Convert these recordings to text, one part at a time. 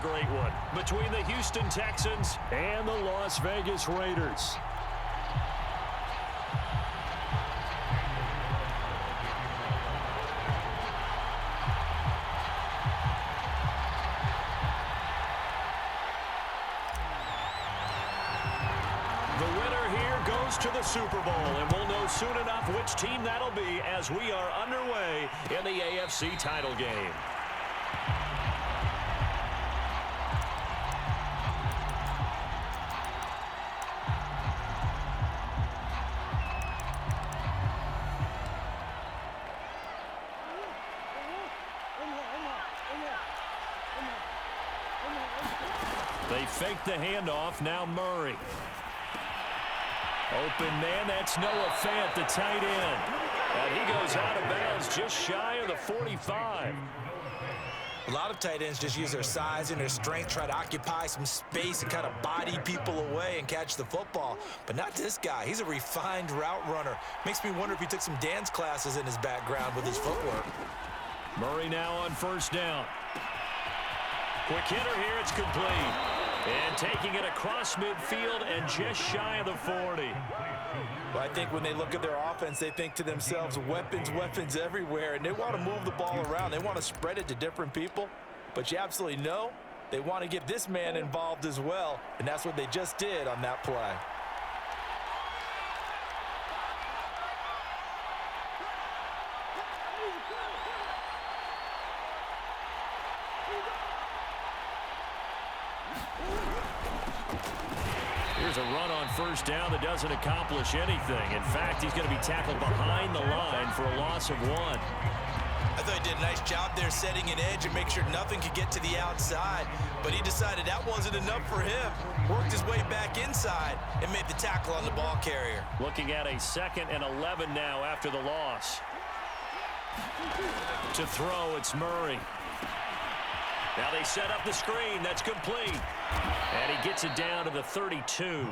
great one between the Houston Texans and the Las Vegas Raiders. The winner here goes to the Super Bowl, and we'll know soon enough which team that'll be as we are underway in the AFC title game. They fake the handoff. Now Murray. Open man, that's Noah Fant, the tight end. And he goes out of bounds just shy of the 45. A lot of tight ends just use their size and their strength, try to occupy some space and kind of body people away and catch the football. But not this guy. He's a refined route runner. Makes me wonder if he took some dance classes in his background with his footwork. Murray now on first down. Quick hitter here, it's complete. And taking it across midfield and just shy of the 40. Well, I think when they look at their offense, they think to themselves, weapons, weapons everywhere, and they want to move the ball around. They want to spread it to different people, but you absolutely know they want to get this man involved as well, and that's what they just did on that play. Here's a run on first down that doesn't accomplish anything. In fact, he's going to be tackled behind the line for a loss of 1. I thought he did a nice job there setting an edge and make sure nothing could get to the outside. But he decided that wasn't enough for him. Worked his way back inside and made the tackle on the ball carrier. Looking at a 2nd and 11 now after the loss. To throw, it's Murray. Now they set up the screen. That's complete. And he gets it down to the 32.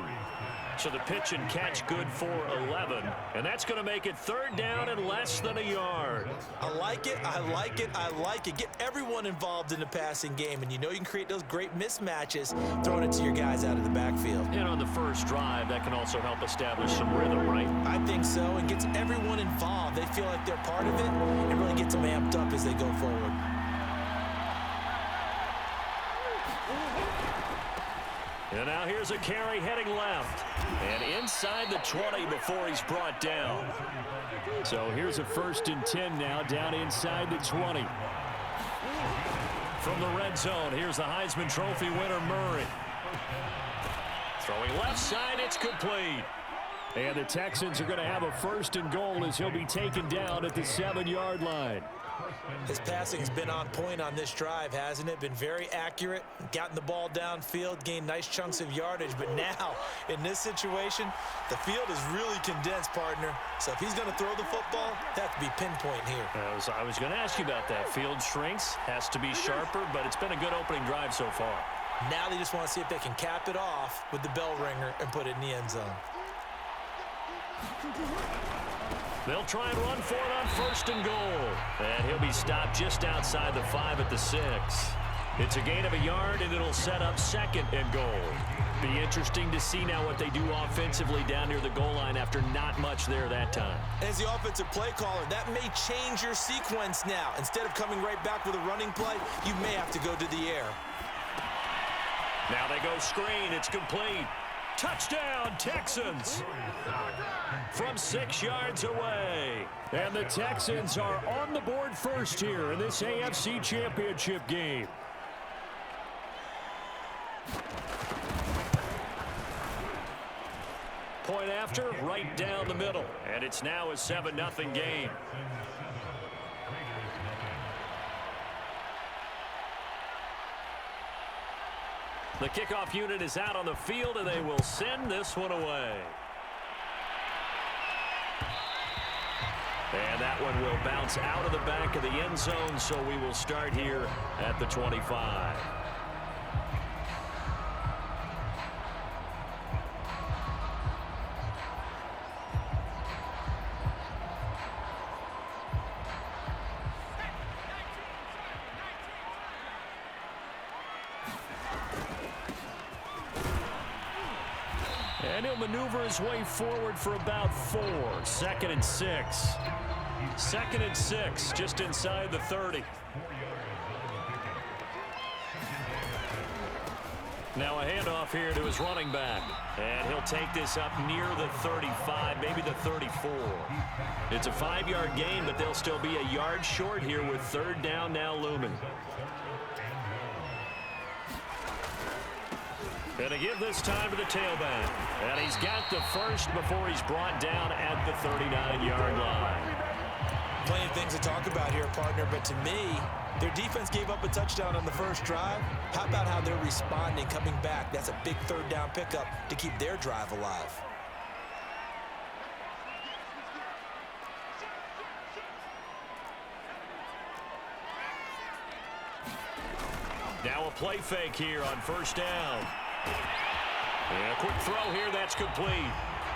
So the pitch and catch good for 11. And that's going to make it 3rd down and less than a yard. I like it. I like it. I like it. Get everyone involved in the passing game. And you know you can create those great mismatches throwing it to your guys out of the backfield. And on the first drive, that can also help establish some rhythm, right? I think so. And gets everyone involved. They feel like they're part of it. And really gets them amped up as they go forward. And now here's a carry heading left. And inside the 20 before he's brought down. So here's a 1st and 10 now down inside the 20. From the red zone, here's the Heisman Trophy winner, Murray. Throwing left side, it's complete. And the Texans are going to have a 1st and goal as he'll be taken down at the 7-yard line. His passing's been on point on this drive, hasn't it? Been very accurate, gotten the ball downfield, gained nice chunks of yardage. But now, in this situation, the field is really condensed, partner. So if he's going to throw the football, that could be pinpoint here. I was going to ask you about that. Field shrinks, has to be sharper, but it's been a good opening drive so far. Now they just want to see if they can cap it off with the bell ringer and put it in the end zone. They'll try and run for it on 1st and goal. And he'll be stopped just outside the 5 at the 6. It's a gain of a yard, and it'll set up 2nd and goal. Be interesting to see now what they do offensively down near the goal line after not much there that time. As the offensive play caller, that may change your sequence now. Instead of coming right back with a running play, you may have to go to the air. Now they go screen. It's complete. Touchdown, Texans! From 6 yards away. And the Texans are on the board first here in this AFC Championship game. Point after, right down the middle. And it's now a 7-0 game. The kickoff unit is out on the field, and they will send this one away. And that one will bounce out of the back of the end zone, so we will start here at the 25. And he'll maneuver his way forward for about 4. 2nd and 6. 2nd and 6, just inside the 30. Now a handoff here to his running back. And he'll take this up near the 35, maybe the 34. It's a 5-yard gain, but they'll still be a yard short here with 3rd down now looming. And to give this time to the tailback. And he's got the first before he's brought down at the 39-yard line. Plenty of things to talk about here, partner, but to me, their defense gave up a touchdown on the first drive. How about how they're responding, coming back? That's a big 3rd down pickup to keep their drive alive. Now a play fake here on 1st down. And a quick throw here, that's complete.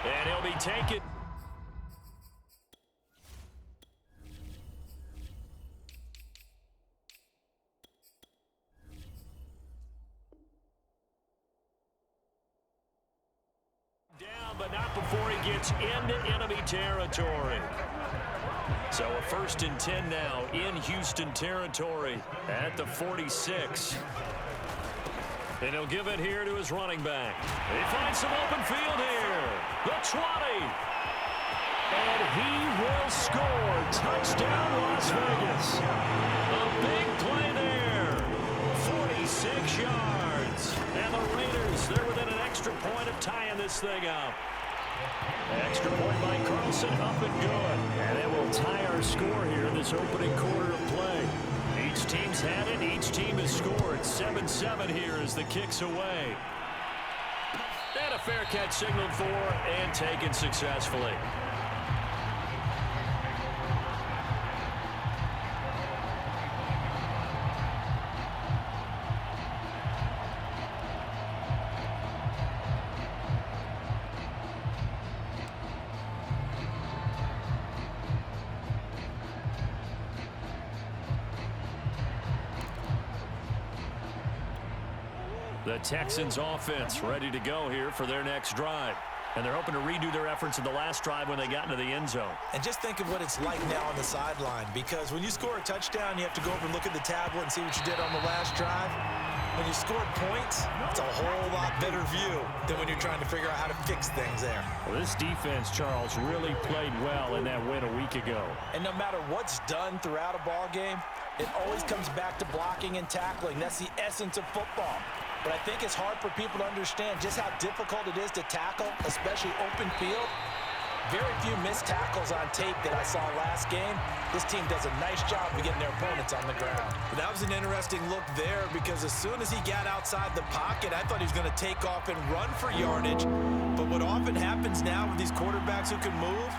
And he'll be taken. Down, but not before he gets into enemy territory. So a 1st and 10 now in Houston territory at the 46. And he'll give it here to his running back. He finds some open field here. The 20. And he will score. Touchdown, Las Vegas. A big play there. 46 yards. And the Raiders, they're within an extra point of tying this thing up. Extra point by Carlson, up and good. And it will tie our score here in this opening quarter of play. Each team's had it. Each team has scored. 7-7 here as the kick's away. And a fair catch signaled for and taken successfully. The Texans offense ready to go here for their next drive. And they're hoping to redo their efforts in the last drive when they got into the end zone. And just think of what it's like now on the sideline, because when you score a touchdown, you have to go over and look at the tablet and see what you did on the last drive. When you scored points, it's a whole lot better view than when you're trying to figure out how to fix things there. Well, this defense, Charles, really played well in that win a week ago. And no matter what's done throughout a ball game, it always comes back to blocking and tackling. That's the essence of football. But I think it's hard for people to understand just how difficult it is to tackle, especially open field. Very few missed tackles on tape that I saw last game. This team does a nice job of getting their opponents on the ground. But that was an interesting look there, because as soon as he got outside the pocket, I thought he was going to take off and run for yardage. But what often happens now with these quarterbacks who can move,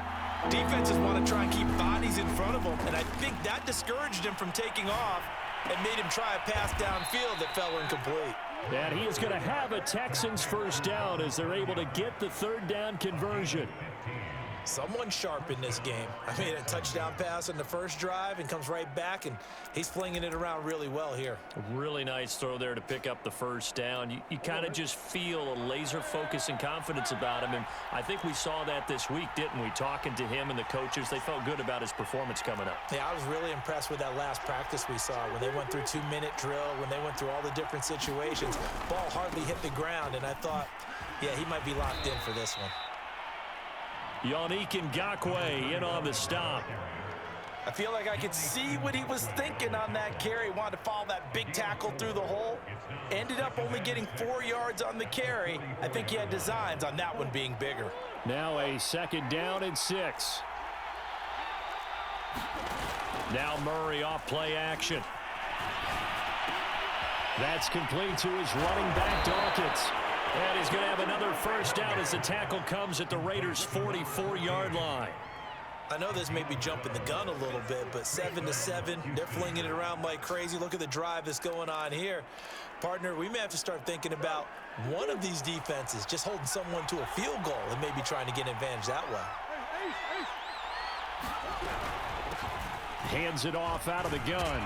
defenses want to try and keep bodies in front of them. And I think that discouraged him from taking off and made him try a pass downfield that fell incomplete. And he is going to have a Texans first down as they're able to get the 3rd down conversion. Someone sharp in this game. I mean, a touchdown pass in the first drive and comes right back, and he's flinging it around really well here. A really nice throw there to pick up the first down. You kind of just feel a laser focus and confidence about him, and I think we saw that this week, didn't we? Talking to him and the coaches, they felt good about his performance coming up. Yeah, I was really impressed with that last practice we saw when they went through 2-minute drill, when they went through all the different situations. Ball hardly hit the ground, and I thought, yeah, he might be locked in for this one. Yannick Ngakoue in on the stop. I feel like I could see what he was thinking on that carry. Wanted to follow that big tackle through the hole. Ended up only getting 4 yards on the carry. I think he had designs on that one being bigger. Now a 2nd down and 6. Now Murray off play action. That's complete to his running back, Dawkins. And he's going to have another first down as the tackle comes at the Raiders' 44-yard line. I know this may be jumping the gun a little bit, but 7-7, they're flinging it around like crazy. Look at the drive that's going on here. Partner, we may have to start thinking about one of these defenses just holding someone to a field goal and maybe trying to get an advantage that way. Hands it off out of the gun.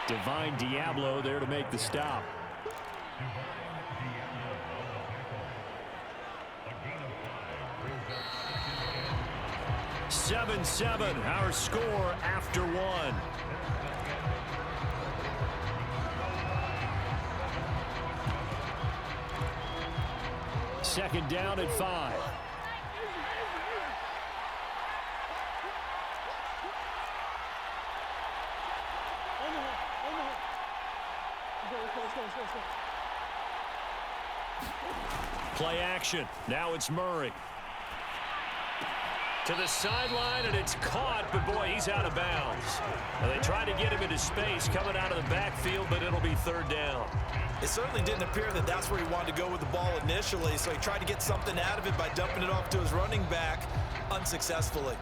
Divine Diablo there to make the stop. 7-7, our score after one. Second down at 5. Play action. Now it's Murray. To the sideline, and it's caught, but boy, he's out of bounds. Now, they tried to get him into space coming out of the backfield, but it'll be third down. It certainly didn't appear that that's where he wanted to go with the ball initially, so he tried to get something out of it by dumping it off to his running back unsuccessfully.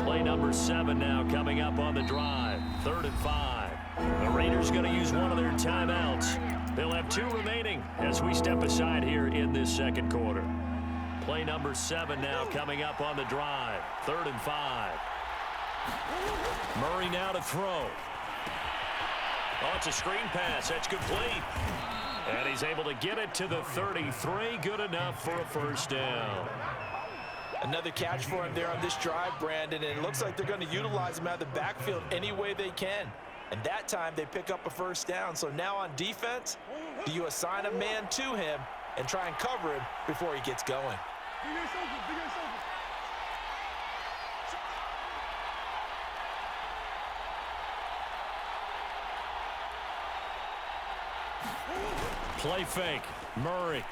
Play number 7 now coming up on the drive. 3rd and 5. The Raiders going to use one of their timeouts. They'll have 2 remaining as we step aside here in this second quarter. Play number 7 now coming up on the drive. 3rd and 5. Murray now to throw. Oh, it's a screen pass. That's complete. And he's able to get it to the 33. Good enough for a first down. Another catch for him there on this drive, Brandon, and it looks like they're going to utilize him out of the backfield any way they can. And that time they pick up a first down. So now on defense, do you assign a man to him and try and cover him before he gets going? Play fake. Murray.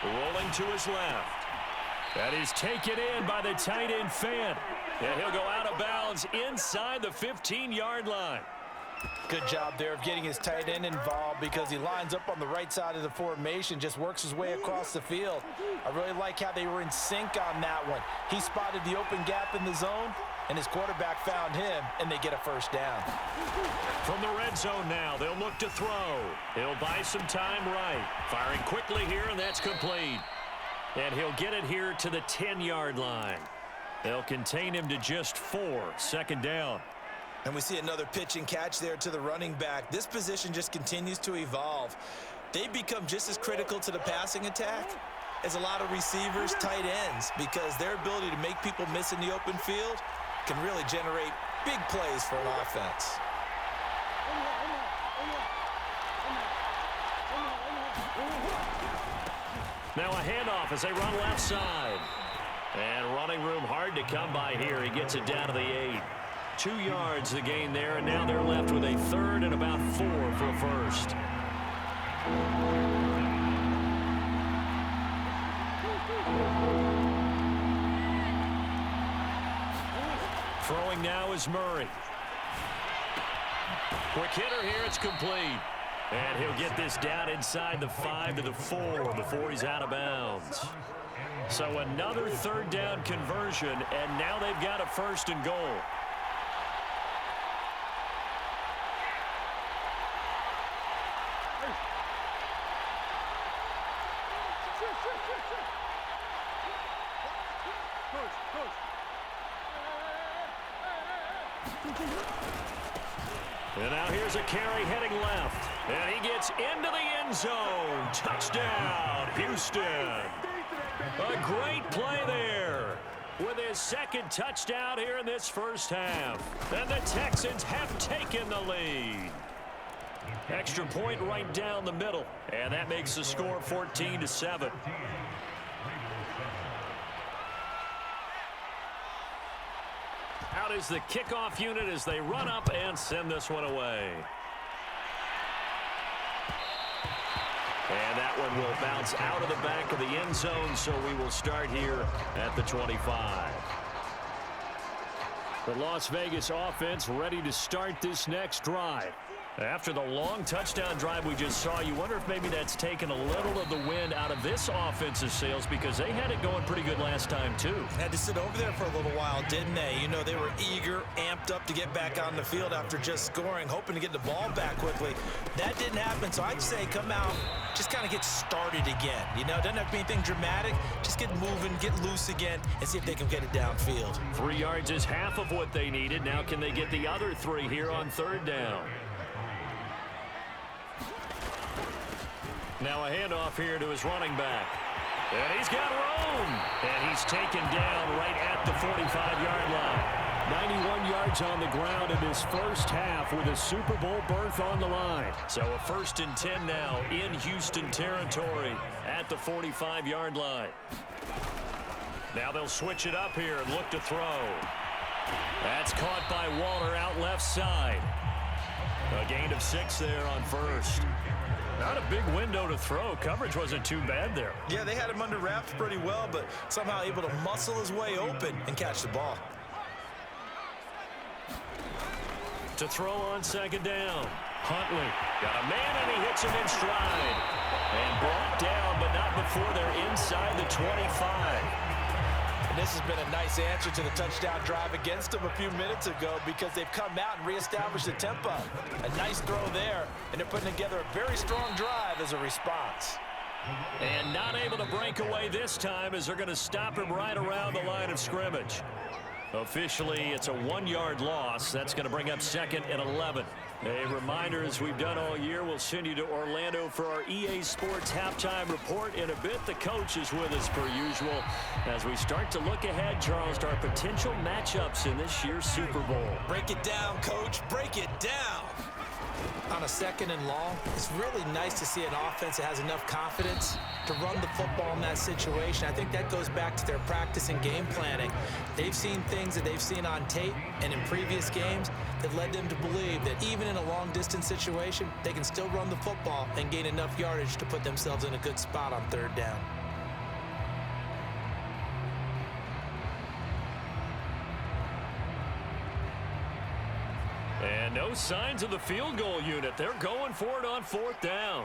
Rolling to his left. That is taken in by the tight end Fant. And he'll go out of bounds inside the 15-yard line. Good job there of getting his tight end involved because he lines up on the right side of the formation, just works his way across the field. I really like how they were in sync on that one. He spotted the open gap in the zone, and his quarterback found him, and they get a first down. From the red zone now, they'll look to throw. He'll buy some time right. Firing quickly here, and that's complete. And he'll get it here to the 10-yard line. They'll contain him to just 4. Second down. And we see another pitch and catch there to the running back. This position just continues to evolve. They become just as critical to the passing attack as a lot of receivers, tight ends, because their ability to make people miss in the open field can really generate big plays for an offense. Now a handoff as they run left side. And running room hard to come by here. He gets it down to the 8. 2 yards the gain there, and now they're left with a 3rd and about 4 for a first. Throwing now is Murray. Quick hitter here, it's complete. And he'll get this down inside the 5 to the 4 before he's out of bounds. So another 3rd down conversion, and now they've got a 1st and goal. And now here's a carry heading left. And he gets into the end zone. Touchdown, Houston. A great play there with his 2nd touchdown here in this first half. And the Texans have taken the lead. Extra point right down the middle. And that makes the score 14-7. Out is the kickoff unit as they run up and send this one away. And that one will bounce out of the back of the end zone, so we will start here at the 25. The Las Vegas offense ready to start this next drive. After the long touchdown drive we just saw, you wonder if maybe that's taken a little of the wind out of this offensive sails, because they had it going pretty good last time too. Had to sit over there for a little while, didn't they? You know, they were eager, amped up to get back on the field after just scoring, hoping to get the ball back quickly. That didn't happen, so I'd say come out, just kind of get started again. You know, it doesn't have to be anything dramatic. Just get moving, get loose again, and see if they can get it downfield. 3 yards is half of what they needed. Now can they get the other 3 here on 3rd down? Now a handoff here to his running back. And he's got room. And he's taken down right at the 45-yard line. 91 yards on the ground in his first half with a Super Bowl berth on the line. So a 1st and 10 now in Houston territory at the 45-yard line. Now they'll switch it up here and look to throw. That's caught by Waller out left side. A gain of 6 there on 1st. Not a big window to throw. Coverage wasn't too bad there. Yeah, they had him under wraps pretty well, but somehow able to muscle his way open and catch the ball. To throw on 2nd down. Huntley got a man, and he hits him in stride. And brought down, but not before they're inside the 25. And this has been a nice answer to the touchdown drive against them a few minutes ago, because they've come out and reestablished the tempo. A nice throw there, and they're putting together a very strong drive as a response. And not able to break away this time, as they're going to stop him right around the line of scrimmage. Officially, it's a 1-yard loss. That's going to bring up 2nd and 11. A reminder, as we've done all year, we'll send you to Orlando for our EA Sports halftime report. In a bit, the coach is with us per usual as we start to look ahead, Charles, to our potential matchups in this year's Super Bowl. Break it down, Coach. Break it down. On a 2nd and long, it's really nice to see an offense that has enough confidence to run the football in that situation. I think that goes back to their practice and game planning. They've seen things that they've seen on tape and in previous games that led them to believe that even in a long-distance situation, they can still run the football and gain enough yardage to put themselves in a good spot on 3rd down. And no signs of the field goal unit. They're going for it on 4th down.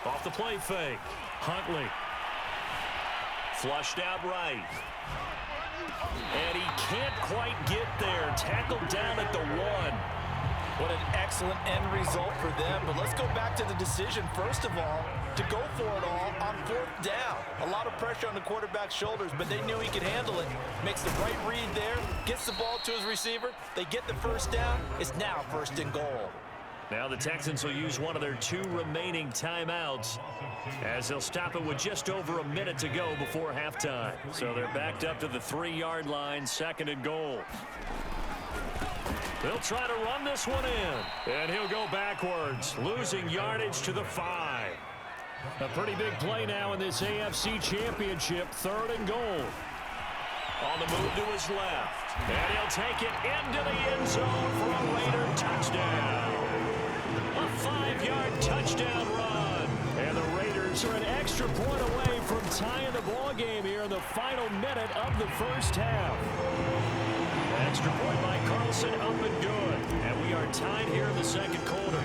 Off the play fake. Huntley. Flushed out right. And he can't quite get there. Tackled down at the 1. What an excellent end result for them. But let's go back to the decision, first of all, to go for it all on 4th down. A lot of pressure on the quarterback's shoulders, but they knew he could handle it. Makes the right read there, gets the ball to his receiver. They get the 1st down. It's now 1st and goal. Now the Texans will use one of their 2 remaining timeouts, as they'll stop it with just over a minute to go before halftime. So they're backed up to the 3-yard line, 2nd and goal. They'll try to run this one in, and he'll go backwards, losing yardage to the 5. A pretty big play now in this AFC Championship, 3rd and goal. On the move to his left, and he'll take it into the end zone for a Raider touchdown. A 5-yard touchdown run, and the Raiders are an extra point away from tying the ball game here in the final minute of the first half. Extra point by Carlson, up and good. And we are tied here in the 2nd quarter.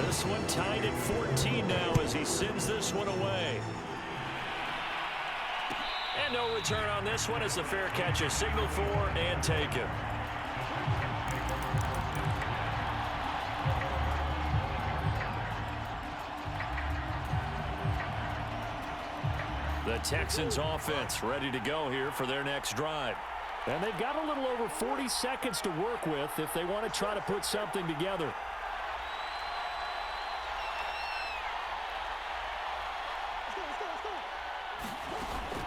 This one tied at 14 now as he sends this one away. And no return on this one as the fair catch is signaled for and taken. The Texans offense ready to go here for their next drive. And they've got a little over 40 seconds to work with if they want to try to put something together.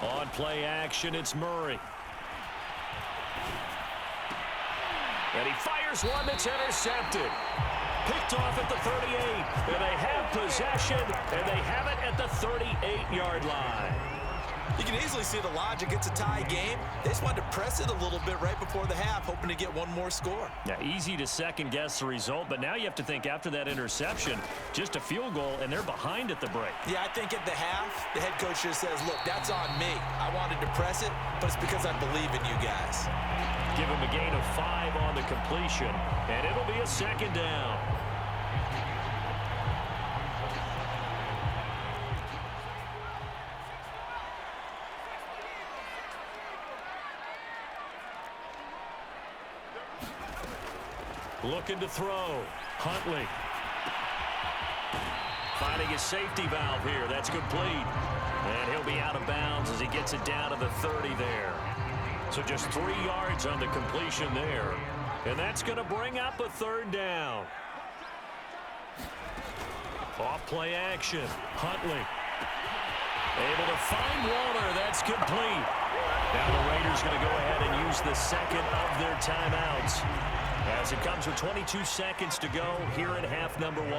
On play action, it's Murray. And he fires one that's intercepted. Picked off at the 38. And they have possession, and they have it at the 38-yard line. You can easily see the logic. It's a tie game. They just wanted to press it a little bit right before the half, hoping to get one more score. Yeah, easy to second-guess the result, but now you have to think after that interception, just a field goal, and they're behind at the break. Yeah, I think at the half, the head coach just says, look, that's on me. I wanted to press it, but it's because I believe in you guys. Give him a gain of 5 on the completion, and it'll be a second down. Looking to throw. Huntley. Finding his safety valve here. That's complete. And he'll be out of bounds as he gets it down to the 30 there. So just 3 yards on the completion there. And that's going to bring up a third down. Off play action. Huntley. Able to find Waller. That's complete. Now the Raiders going to go ahead and use the second of their timeouts, as it comes with 22 seconds to go here in half number 1.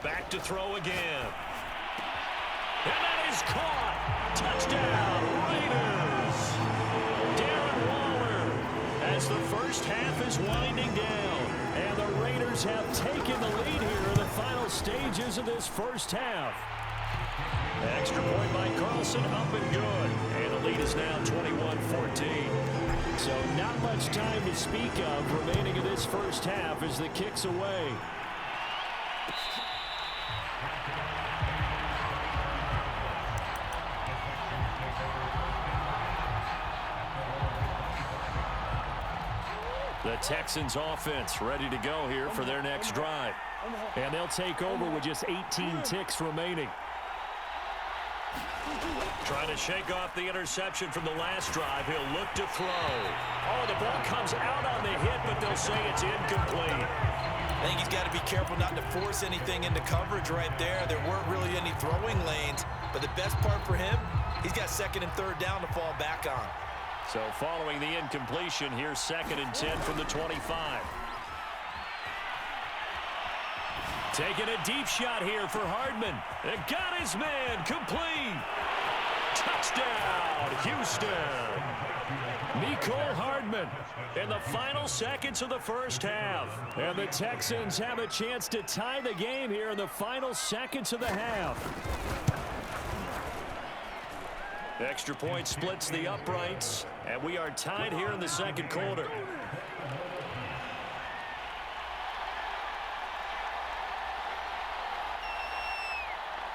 Back to throw again. And that is caught. Touchdown, Raiders. Darren Waller, as the first half is winding down. And the Raiders have taken the lead here in the final stages of this first half. Extra point by Carlson, up and good. And the lead is now 21-14. So not much time to speak of remaining in this first half as the kick's away. The Texans offense ready to go here for their next drive. And they'll take over with just 18 ticks remaining. Trying to shake off the interception from the last drive. He'll look to throw. Oh, the ball comes out on the hit, but they'll say it's incomplete. I think he's got to be careful not to force anything into coverage right there. There weren't really any throwing lanes, but the best part for him, he's got second and third down to fall back on. So following the incompletion, here's 2nd and 10 from the 25. Taking a deep shot here for Hardman. And got his man complete. Touchdown, Houston. Mecole Hardman in the final seconds of the first half. And the Texans have a chance to tie the game here in the final seconds of the half. Extra point splits the uprights, and we are tied here in the second quarter.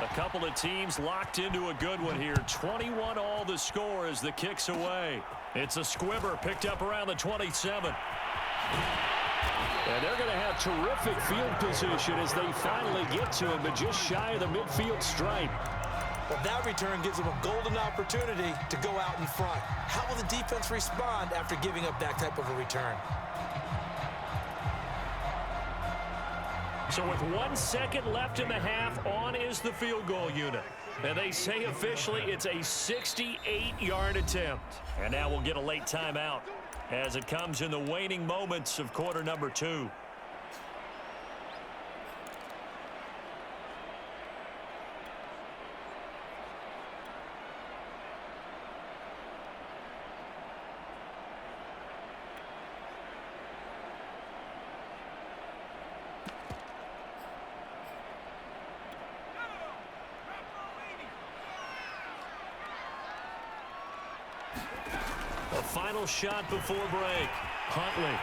A couple of teams locked into a good one here. 21 all the score as the kick's away. It's a squibber picked up around the 27. And they're going to have terrific field position as they finally get to him, but just shy of the midfield stripe. Well, that return gives them a golden opportunity to go out in front. How will the defense respond after giving up that type of a return? So with 1 second left in the half, on is the field goal unit. And they say officially it's a 68-yard attempt. And now we'll get a late timeout as it comes in the waning moments of quarter number 2. Final shot before break. Huntley.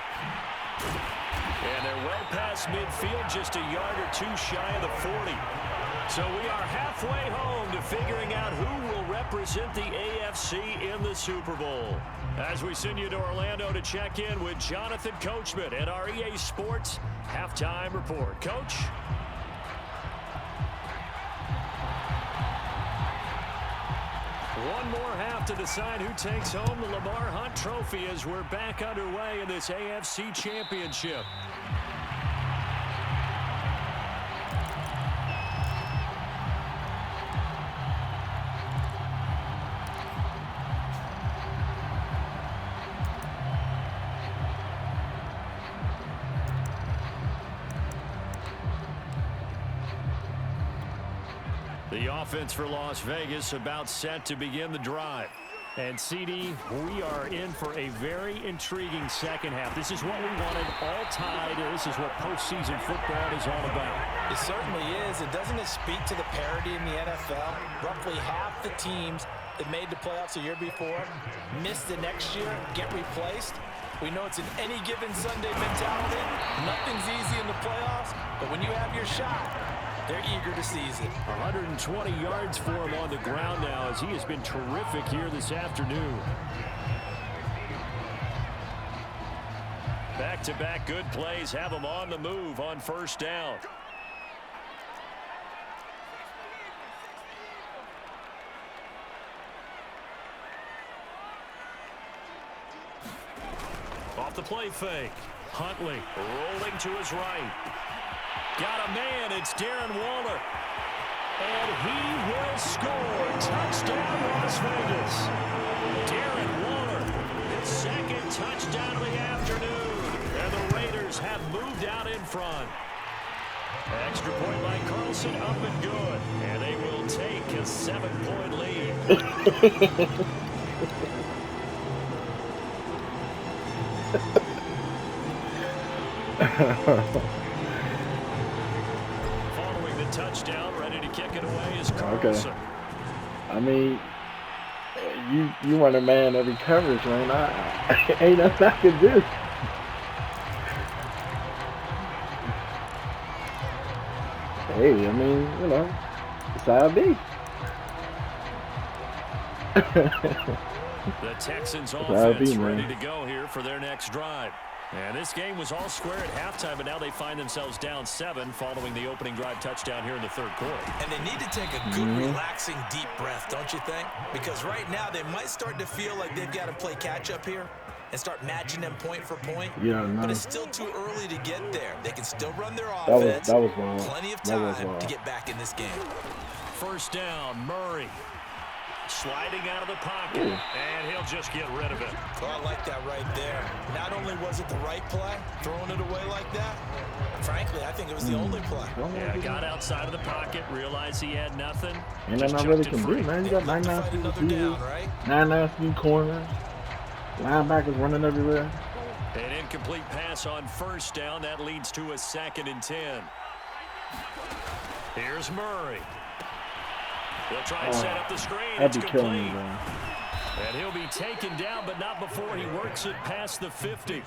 And they're well past midfield, just a yard or two shy of the 40. So we are halfway home to figuring out who will represent the AFC in the Super Bowl. As we send you to Orlando to check in with Jonathan Coachman at our EA Sports Halftime Report. Coach? One more half to decide who takes home the Lamar Hunt Trophy as we're back underway in this AFC Championship. The offense for Las Vegas about set to begin the drive. And, CD, we are in for a very intriguing second half. This is what we wanted, all tied. This is what postseason football is all about. It certainly is. And doesn't it speak to the parity in the NFL? Roughly half the teams that made the playoffs a year before miss the next year, get replaced. We know it's an any given Sunday mentality. Nothing's easy in the playoffs, but when you have your shot, they're eager to seize it. 120 yards for him on the ground now as he has been terrific here this afternoon. Back-to-back good plays have him on the move on first down. Off the play fake. Huntley rolling to his right. Got a man. It's Darren Waller. And he will score. Touchdown, Las Vegas. Darren Waller, his second touchdown of the afternoon. And the Raiders have moved out in front. Extra point by Carlson, up and good. And they will take a 7-point lead. Following the touchdown, ready to kick it away is Carlson. Okay. I mean, you want a man every coverage, man. I ain't nothing I can do. Hey, I mean, you know, it's how it be. The Texans offense ready to go here for their next drive. And this game was all square at halftime, but now they find themselves down 7 following the opening drive touchdown here in the third quarter. And they need to take a good, relaxing, deep breath, don't you think? Because right now they might start to feel like they've got to play catch-up here and start matching them point for point. Yeah, but it's still too early to get there. They can still run their offense. That was wild. Plenty of time to get back in this game. First down, Murray. Sliding out of the pocket, and he'll just get rid of it. Well, I like that right there. Not only was it the right play, throwing it away like that, frankly, I think it was the only play. Yeah, got outside of the pocket, realized he had nothing. And then I really can do, man. You got 99 speed receivers, 99 speed corners, linebackers running everywhere. An incomplete pass on first down. That leads to a 2nd and 10. Here's Murray. They'll try and set up the screen. It's complete. Me, and he'll be taken down, but not before he works it past the 50.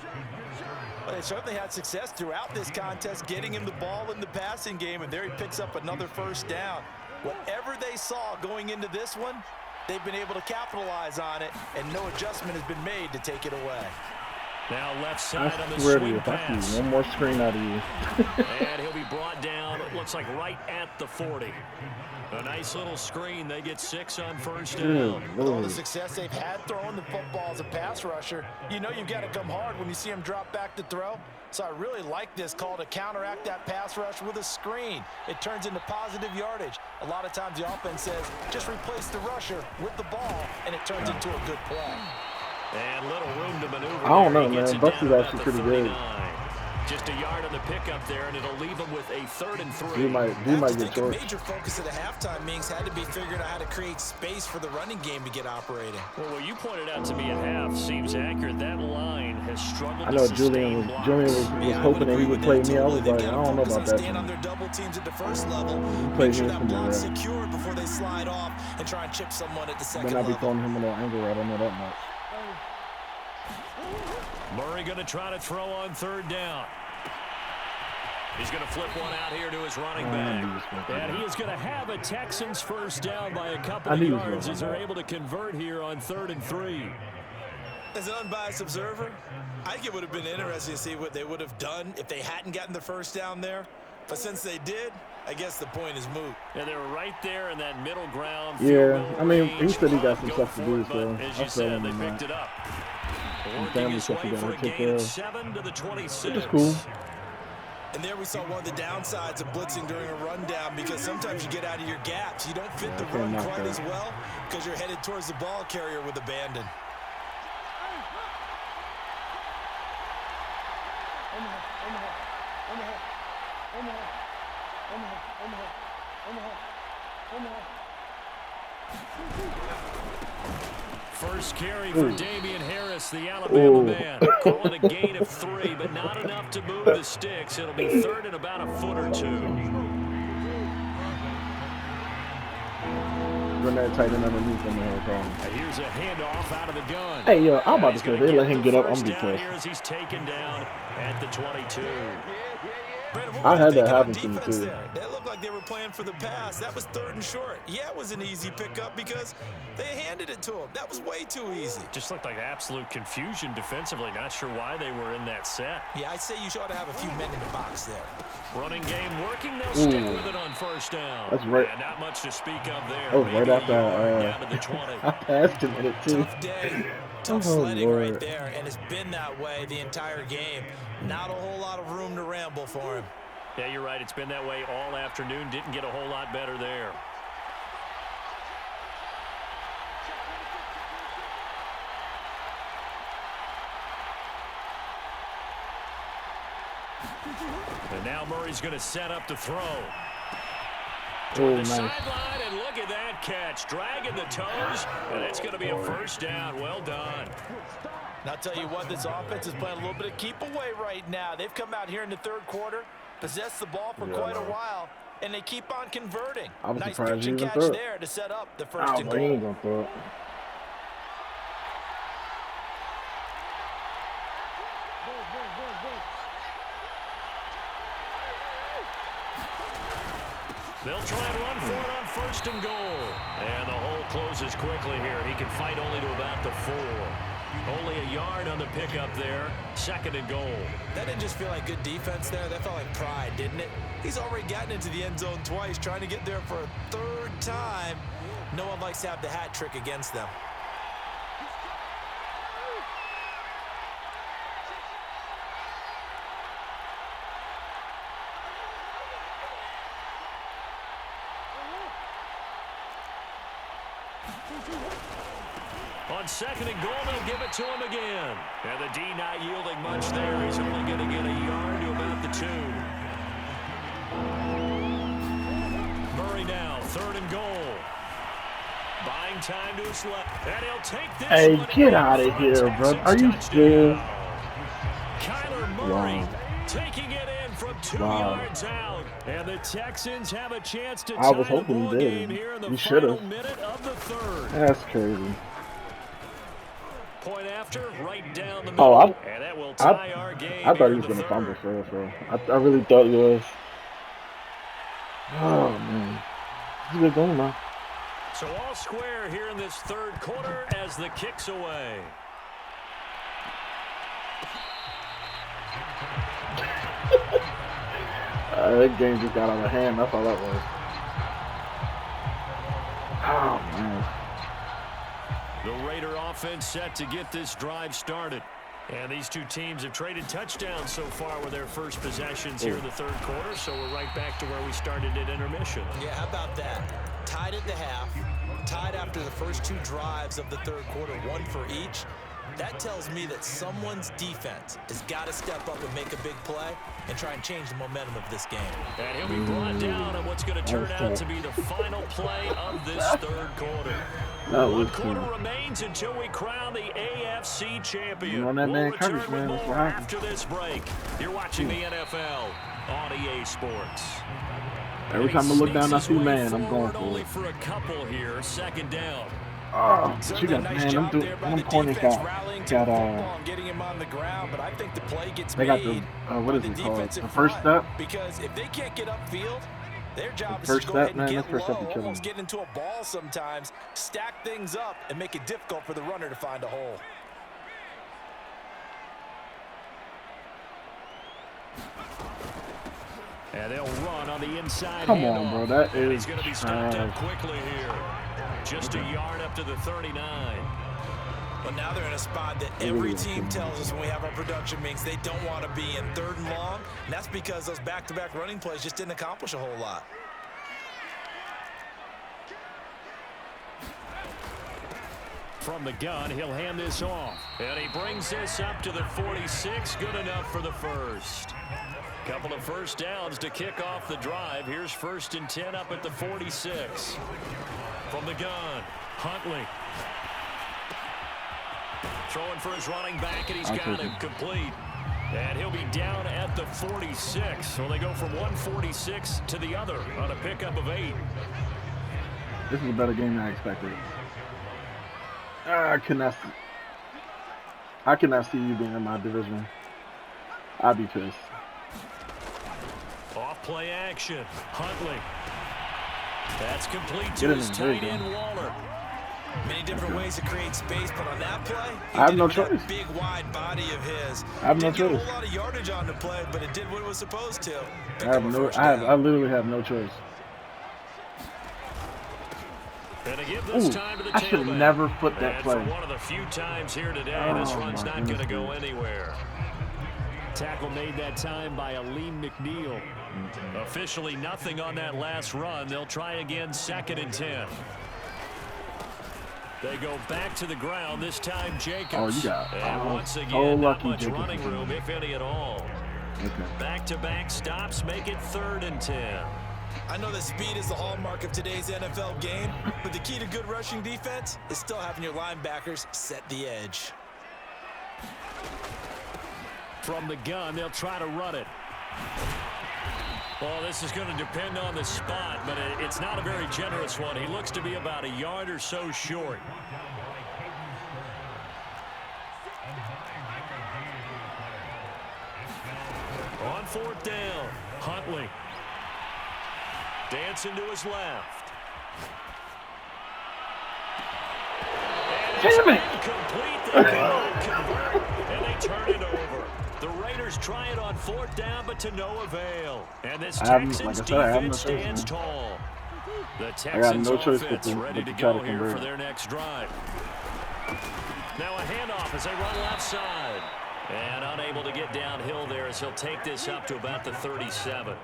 Well, they certainly had success throughout this contest, getting him the ball in the passing game, and there he picks up another first down. Whatever they saw going into this one, they've been able to capitalize on it, and no adjustment has been made to take it away. Now left side on the swing pass. One more screen out of you. And he'll be brought down, it looks like right at the 40. A nice little screen. They get 6 on first down. With all the success they've had throwing the football as a pass rusher, you know you've got to come hard when you see him drop back to throw. So I really like this call to counteract that pass rush with a screen. It turns into positive yardage. A lot of times the offense says, just replace the rusher with the ball, and it turns into a good play. And little room to maneuver. I don't know, man. Bucks is actually pretty good. Just a yard on the pickup there, and it'll leave him with a 3rd and 3. He might get short. A major focus of the halftime meetings had to be figuring out how to create space for the running game to get operating. Well, what you pointed out to me at half seems accurate. That line has struggled. I know Julian was hoping that he would play me. I was like, I don't know about that. Stand on their double teams at the first level. Make sure that block's secured before they slide off and try and chip someone at the second level. Then I'll be throwing him a little angle right. I know that much. Murray going to try to throw on 3rd down. He's going to flip one out here to his running back. And he is going to have a Texans first down by a couple of yards as they're able to convert here on 3rd and 3. As an unbiased observer, I think it would have been interesting to see what they would have done if they hadn't gotten the first down there. But since they did, I guess the point is moot. Yeah, they were right there in that middle ground. Yeah, I mean, he said he got some stuff to do, so as you said, they picked it up. Working his way for a gain of 7 to the 26. It's cool. And there we saw one of the downsides of blitzing during a rundown, because sometimes you get out of your gaps. You don't fit the run quite as well because you're headed towards the ball carrier with abandon. First carry for Damian Harris, the Alabama man. Calling a gain of 3, but not enough to move the sticks. It'll be third and about a foot or 2. Run that tight end underneath him. Here's a handoff out of the gun. Hey, yo, I'm about to say, they let him get up. I'm down depressed. here as he's taken down at the 22. I had that happen to me, too. They looked like they were playing for the pass. That was 3rd and short. Yeah, it was an easy pickup because they handed it to him. That was way too easy. Just looked like absolute confusion defensively. Not sure why they were in that set. Yeah, I'd say you ought to have a few men in the box there. Running game working. They'll stick with it on first down. That's right. Yeah, not much to speak of there. That was right after down to the 20. I passed him in it, too. Tough day. Tough sledding right there, and it's been that way the entire game. Not a whole lot of room to ramble for him. Yeah, you're right. It's been that way all afternoon. Didn't get a whole lot better there. And now Murray's going to set up to throw. Oh, The nice. sideline, and look at that catch. Dragging the toes, and it's going to be a first down. Well done. And I'll tell you what, this offense is playing a little bit of keep away right now. They've come out here in the 3rd quarter, possessed the ball for quite a while, and they keep on converting. I'm nice surprised pitch he and even catch threw it. there to set up the first and He ain't goal. gonna throw it. They'll try and run for it on first and goal. And the hole closes quickly here. He can fight only to about the 4. Only a yard on the pickup there. 2nd and goal. That didn't just feel like good defense there. That felt like pride, didn't it? He's already gotten into the end zone twice, trying to get there for a 3rd time. No one likes to have the hat trick against them. On 2nd and goal, they'll give it to him again. And the D not yielding much there. He's only going to get a yard to about the 2. Murray now, 3rd and goal. Buying time to his left. And he'll take this Hey, one get out of here, bro. Are you serious? Kyler Murray taking it in from 2 yards out. And the Texans have a chance to tie the ball game here in the final minute of the 3rd. That's crazy. Point after, right down the middle. And that will tie our game. I thought he was going to fumble first, bro. I really thought he was. Oh, man. It's a good game, man. So all square here in this 3rd quarter as the kick's away. That game just got out of hand. That's all that was. Oh, man. The Raider offense set to get this drive started. And these two teams have traded touchdowns so far with their first possessions here in the 3rd quarter. So we're right back to where we started at intermission. Yeah, how about that? Tied at the half, tied after the first 2 drives of the 3rd quarter, 1 for each. That tells me that someone's defense has got to step up and make a big play and try and change the momentum of this game. And he'll be brought down on what's going to turn out to be the final play of this 3rd quarter. 1 quarter remains until we crown the AFC champion. We'll return with more after this break. You're watching the NFL on EA Sports. Every time I look down, I see man. I'm going for only it. for a couple here. 2nd down. Oh, she got, man, them corners got getting him on the ground, but I think the play gets they got the, what is it called? The first step? Because if they can't get upfield, their job is First to go ahead step, and man, get that's first low, step to almost get into a ball sometimes, stack things up, and make it difficult for the runner to find a hole. And they'll run on the inside. Come on, bro. That is he's going to be stopped up quickly here. Just a yard up to the 39. Well, now they're in a spot that every team tells us when we have our production meetings they don't want to be in 3rd and long. And that's because those back-to-back running plays just didn't accomplish a whole lot. From the gun, he'll hand this off. And he brings this up to the 46. Good enough for the first. Couple of first downs to kick off the drive. Here's 1st and 10 up at the 46. From the gun, Huntley. Throwing for his running back, and he's got it complete. And he'll be down at the 46. So they go from 146 to the other on a pickup of 8. This is a better game than I expected. I cannot see you being in my division. I'd be pissed. Off play action. Huntley. That's complete to his tight end Waller. Many different ways to create space, but on that play, I have no choice. That big wide body of his. I have no Didn't get choice. a whole lot of yardage on the play, but it did what it was supposed to. I literally have no choice. And to give this time to the I should have never put that play. For one of the few times here today, this run's not going to go anywhere. Tackle made that time by Aleem McNeil. Officially nothing on that last run. They'll try again 2nd and 10. They go back to the ground, this time Jacobs. Oh, you got and once again, not much Jacobs running room, if any at all. Okay. Back-to-back stops make it 3rd and 10. I know that speed is the hallmark of today's NFL game, but the key to good rushing defense is still having your linebackers set the edge. From the gun, they'll try to run it. Well, this is going to depend on the spot, but it's not a very generous one. He looks to be about a yard or so short. On 4th down, Huntley. Dancing to his left. Damn it! Incomplete. They cannot convert, and they turn it over. The Raiders try it on 4th down, but to no avail. And this Texans defense stands tall. The Texans offense ready to go here for their next drive. Now a handoff as they run left side. And unable to get downhill there as he'll take this up to about the 37.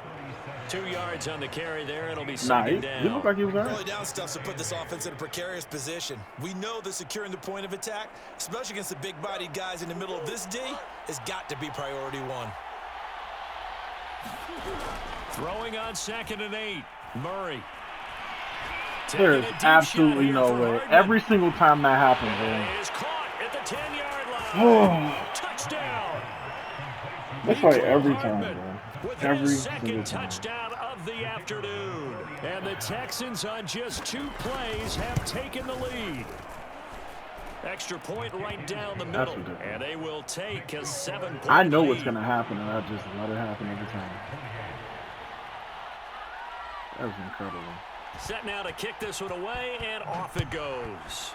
2 yards on the carry there. It'll be 2nd down. You look like he was Early down stuff to put this offense in a precarious position. We know that securing the point of attack, especially against the big-bodied guys in the middle of this D, has got to be priority 1. Throwing on 2nd and 8. Murray. There is absolutely no way. Every single time that happens, man. He is caught at the 10-yard line. Touchdown. That's like every time, bro. With Every his single second time. touchdown of the afternoon. And the Texans on just 2 plays have taken the lead. Extra point right down the middle. And they will take a 7-point I know lead. what's going to happen, and I just let it happen every time. That was incredible. Set now to kick this one away, and off it goes.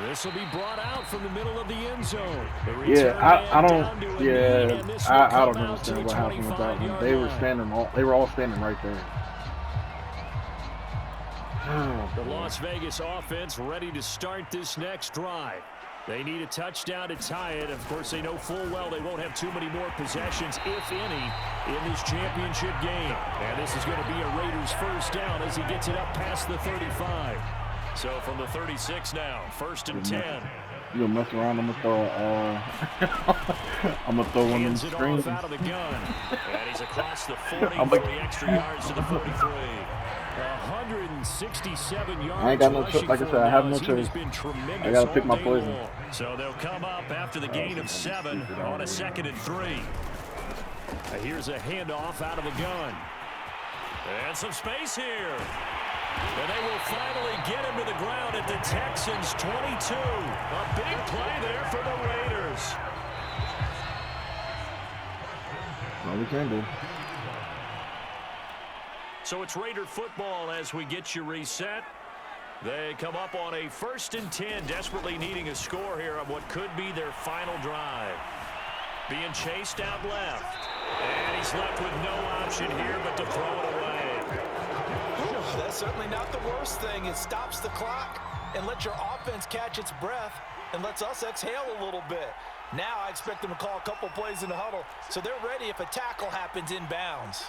This will be brought out from the middle of the end zone. Yeah, I don't understand what happened with that one. They were all standing right there. The Las Vegas offense ready to start this next drive. They need a touchdown to tie it. Of course, they know full well they won't have too many more possessions, if any, in this championship game. And this is going to be a Raiders first down as he gets it up past the 35. So from the 36 now, 1st and 10. You'll mess around. I'm gonna throw one in the screens. Out of the gun. And he's across the 40 for the extra yards to the 43. 167 yards. I ain't got no choice. Like I said, I have no choice. I gotta pick my poison. So they'll come up after the gain of 7 on a 2nd and 3. Here's a handoff out of the gun. And some space here. And they will finally get him to the ground at the Texans' 22. A big play there for the Raiders. All we can do. So it's Raider football as we get you reset. They come up on a 1st and 10, desperately needing a score here on what could be their final drive. Being chased out left. And he's left with no option here but to throw it away. That's certainly not the worst thing. It stops the clock and lets your offense catch its breath and lets us exhale a little bit. Now I expect them to call a couple plays in the huddle, so they're ready if a tackle happens inbounds.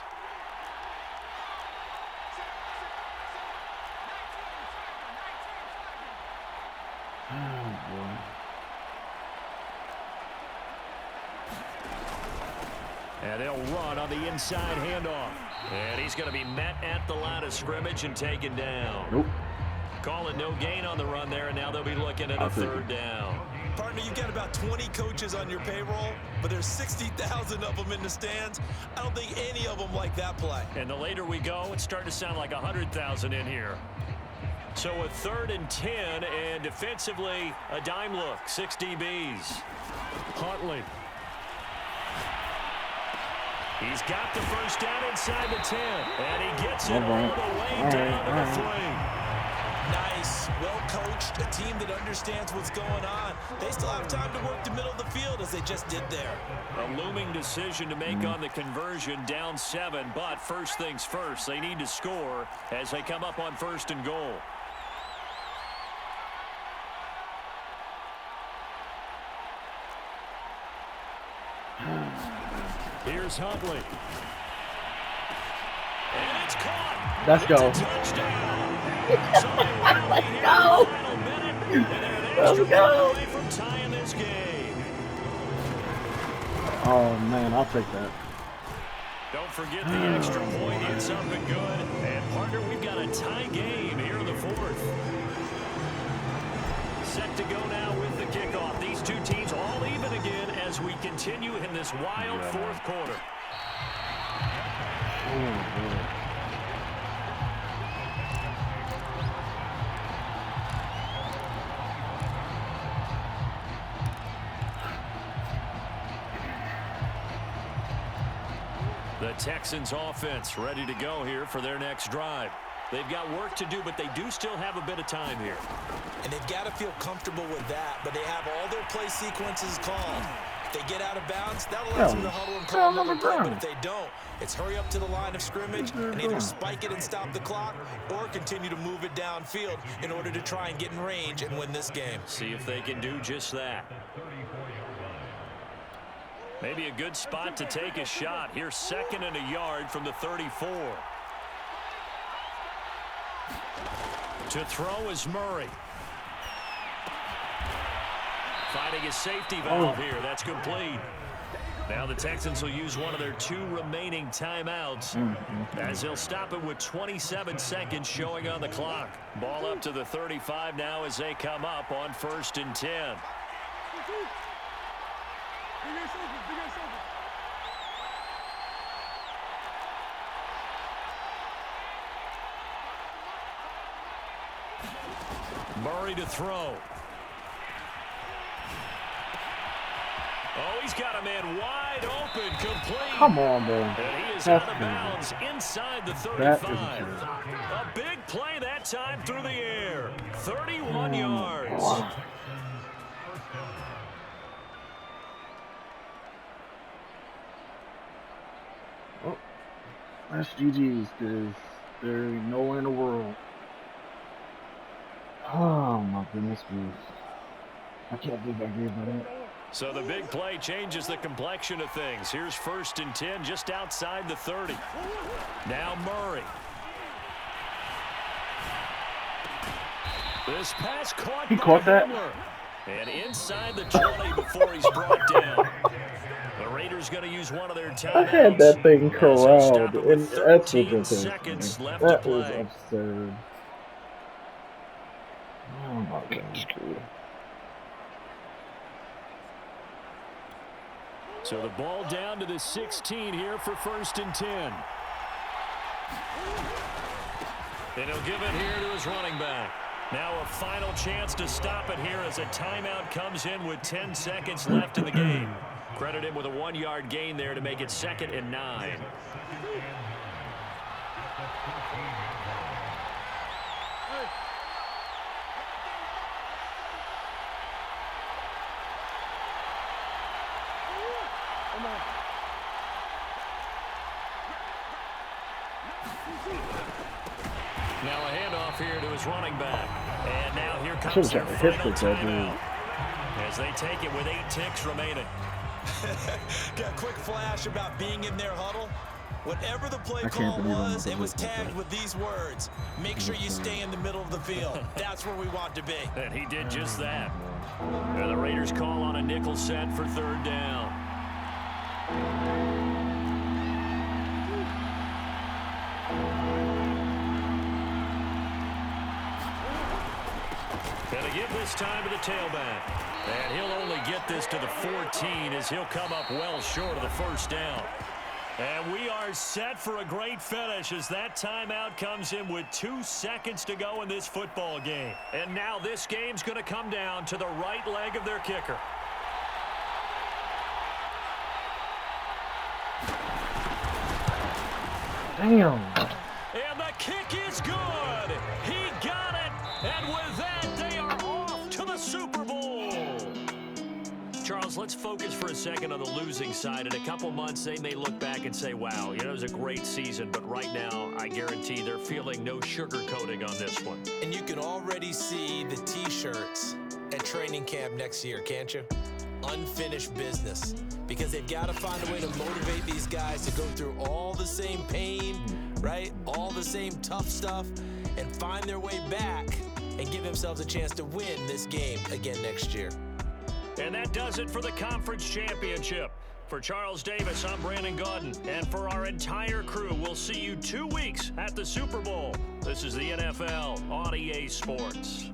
Oh, boy. And they'll run on the inside handoff. And he's going to be met at the line of scrimmage and taken down. Nope. Call it no gain on the run there, and now they'll be looking at a third down. Partner, you've got about 20 coaches on your payroll, but there's 60,000 of them in the stands. I don't think any of them like that play. And the later we go, it's starting to sound like 100,000 in here. So a 3rd and 10, and defensively, a dime look, 6 DBs. Huntley. He's got the first down inside the 10, and he gets it all the way down to the 3. Nice, well coached, a team that understands what's going on. They still have time to work the middle of the field as they just did there. A looming decision to make on the conversion, down 7, but first things first, they need to score as they come up on 1st and goal. Here's Huntley. And it's caught. Let's go. Let's go. From tying this game. Oh, man, I'll take that. Don't forget the extra point in something good. And, partner, we've got a tie game here in the 4th. Set to go now with the kickoff. These two teams all even again as we continue in this wild 4th quarter. The Texans offense ready to go here for their next drive. They've got work to do, but they do still have a bit of time here. And they've got to feel comfortable with that, but they have all their play sequences called. If they get out of bounds, that allows them to huddle and call another play, but if they don't, it's hurry up to the line of scrimmage and either spike it and stop the clock or continue to move it downfield in order to try and get in range and win this game. See if they can do just that. Maybe a good spot to take a shot. Here's 2nd and a yard from the 34. To throw is Murray. Finding a safety valve here. That's complete. Now the Texans will use one of their 2 remaining timeouts as they'll stop it with 27 seconds showing on the clock. Ball up to the 35 now as they come up on 1st and 10. Murray to throw. Oh, he's got a man wide open, complete. Come on, bro. And he is out of bounds inside the 35. A big play that time through the air. 31 yards. Wow. Oh, that's GG's because there's nowhere in the world. Oh my goodness, I can't believe I agreed with that. So the big play changes the complexion of things. Here's 1st and 10 just outside the 30. Now Murray. This pass caught He caught that? And inside the 20 before he's brought down. The Raiders going to use one of their timeouts. I had that thing corralled, and that's 13 seconds left that to was play. absurd. Oh my goodness. So the ball down to the 16 here for 1st and 10. And he'll give it here to his running back. Now a final chance to stop it here as a timeout comes in with 10 seconds left in the game. Credit him with a 1-yard gain there to make it 2nd and 9. Now a handoff here to his running back. And now here comes their final timeout as they take it with 8 ticks remaining. Got a quick flash about being in their huddle. Whatever the play call was, it was tagged with these words. Make sure you stay in the middle of the field. That's where we want to be. And he did just that. And the Raiders call on a nickel set for 3rd down. this time to the tailback. And he'll only get this to the 14 as he'll come up well short of the first down. And we are set for a great finish as that timeout comes in with 2 seconds to go in this football game. And now this game's going to come down to the right leg of their kicker. Damn. And the kick is good. He got it. And with that, they are off to the Super Bowl. Charles, let's focus for a second on the losing side. In a couple months, they may look back and say, wow, it was a great season. But right now, I guarantee they're feeling no sugarcoating on this one. And you can already see the T-shirts at training camp next year, can't you? Unfinished business. Because they've got to find a way to motivate these guys to go through all the same pain, right? All the same tough stuff, and find their way back and give themselves a chance to win this game again next year. And that does it for the conference championship. For Charles Davis, I'm Brandon Gaudin. And for our entire crew, we'll see you 2 weeks at the Super Bowl. This is the NFL on EA Sports.